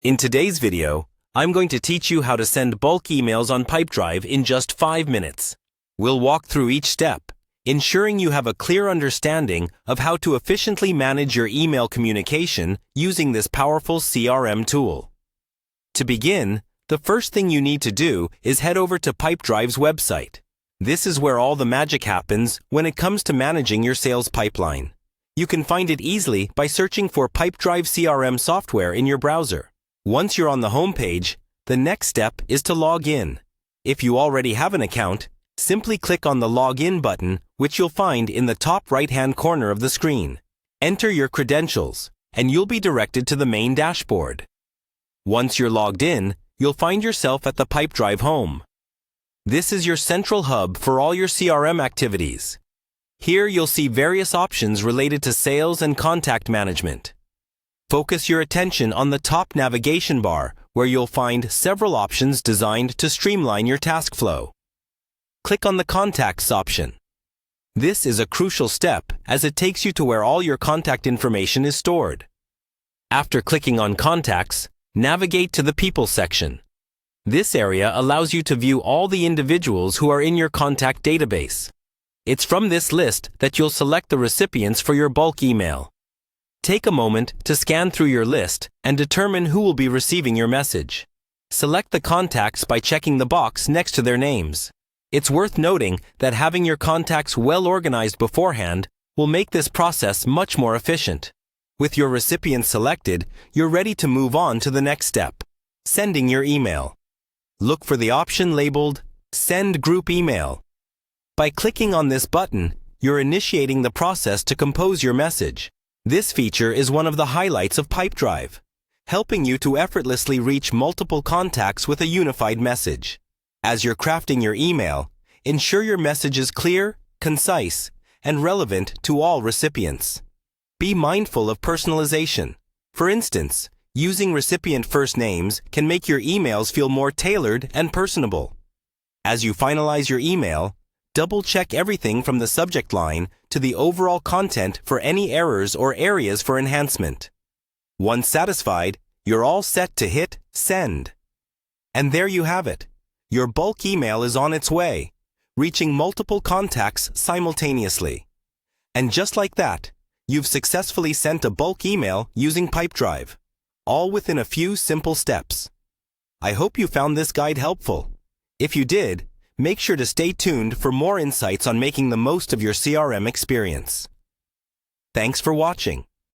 In today's video, I'm going to teach you how to send bulk emails on Pipedrive in just 5 minutes. We'll walk through each step, ensuring you have a clear understanding of how to efficiently manage your email communication using this powerful CRM tool. To begin, the first thing you need to do is head over to Pipedrive's website. This is where all the magic happens when it comes to managing your sales pipeline. You can find it easily by searching for Pipedrive CRM software in your browser. Once you're on the home page, the next step is to log in. If you already have an account, simply click on the Login button, which you'll find in the top right-hand corner of the screen. Enter your credentials, and you'll be directed to the main dashboard. Once you're logged in, you'll find yourself at the Pipedrive home. This is your central hub for all your CRM activities. Here you'll see various options related to sales and contact management. Focus your attention on the top navigation bar, where you'll find several options designed to streamline your task flow. Click on the Contacts option. This is a crucial step as it takes you to where all your contact information is stored. After clicking on Contacts, navigate to the People section. This area allows you to view all the individuals who are in your contact database. It's from this list that you'll select the recipients for your bulk email. Take a moment to scan through your list and determine who will be receiving your message. Select the contacts by checking the box next to their names. It's worth noting that having your contacts well organized beforehand will make this process much more efficient. With your recipients selected, you're ready to move on to the next step, sending your email. Look for the option labeled Send Group Email. By clicking on this button, you're initiating the process to compose your message. This feature is one of the highlights of Pipedrive, helping you to effortlessly reach multiple contacts with a unified message. As you're crafting your email, ensure your message is clear, concise, and relevant to all recipients. Be mindful of personalization. For instance, using recipient first names can make your emails feel more tailored and personable. As you finalize your email, double-check everything from the subject line to the overall content for any errors or areas for enhancement. Once satisfied, you're all set to hit Send. And there you have it. Your bulk email is on its way, reaching multiple contacts simultaneously. And just like that, you've successfully sent a bulk email using Pipedrive, all within a few simple steps. I hope you found this guide helpful. If you did, make sure to stay tuned for more insights on making the most of your CRM experience. Thanks for watching.